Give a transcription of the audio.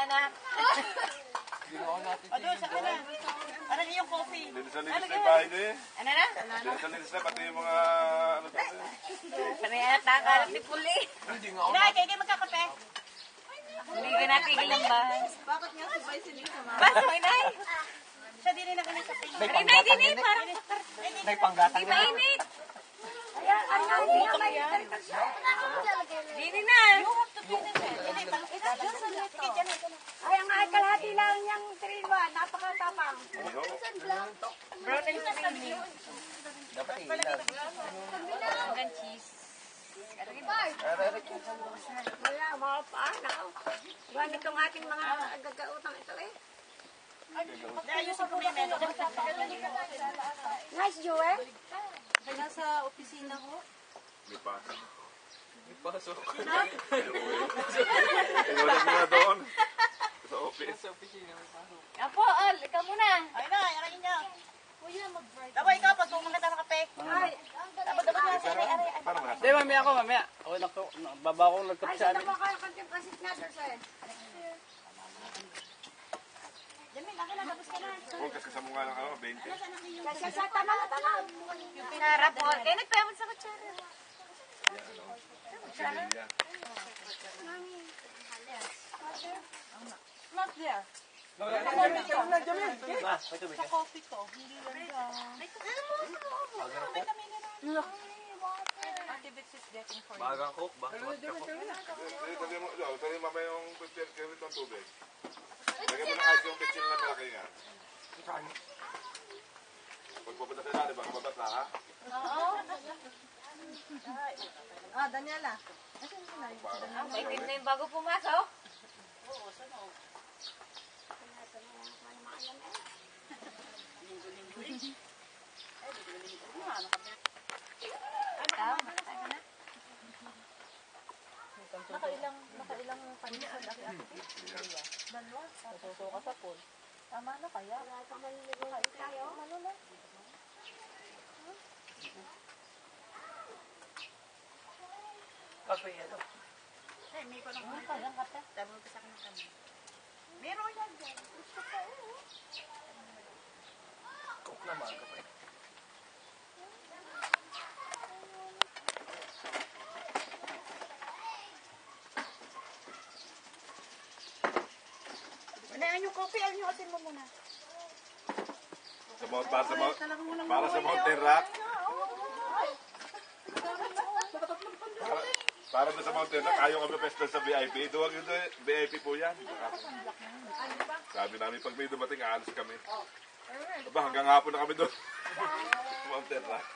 anak. Doon, saan na? Parang yung coffee. Linis-linis na yung bahay niyo eh. Ano na? Linis-linis na, pati yung mga ano pa. Panay anak nakakalap ni Puli. Inay, kayo magkakape. Hindi ka natigil ng bahay. Bakit nga sabay sila sa mga? Baso, inay. Siya din na kami kape. Inay, din parang May panggatang di mainit. Dini na. Ay, ang ay kalahati lang niyang 3-1. Napakatapang. Brown and creamy. Dapat ilan. Hanggang cheese. Wala, mga paanaw. Yan itong ating mga gagautang ito eh. Ayusin ko yung menu. Nice, Joel. Nasa opisina ko. May pasok. Iwanan mo na doon. Sa office. Apo, Al, ikaw muna. Ay na, yarayin niya. Dapat ikaw, pag pumunta ka ng kape. Ay, dapat nga sa aray. Para mo Hindi, mamaya ako, mamaya. Okay lang po. Baba akong Ay, nagkape sa saan amin. na ba kayo konting pasit na, Dorsen? Dami, laki na, tapos ka na. Kasi sa mga ng ano, 20. Kasi sa tama. Yung pinarap mo. Kaya nagpayamot sa kutsara. Sinilya. Not there. Sa Coffee ko. Hindi lang Activities is getting for you. Bagang cook, bakit ko? Tali mo mamaya yung picture ng tubig. Lagyan mo ng ice yung picture na malaki nga. Pag pupunta sa ilalim, baka mabasa ha? Ah, Daniela. May tip na yung bago pumasok. Nakailang panisod ako. Dalawa. Susuka sa pool. Tama na kaya? Ano na? Kape yan. Ay, may ko nang ang kape. Tama ko sa akin ng kami. Meron yan dyan. Gusto ko. Cook naman, kape. Unahan yung coffee, ano yung asin mo muna? Para sa Mountain Rock. Para doon sa Mountain Rock, ayaw kami pesta sa VIP. Duwag yun doon, VIP po yan. Sabi namin, pag may dumating, aalis kami. Aba, hanggang hapon na kami doon. Mountain Rock.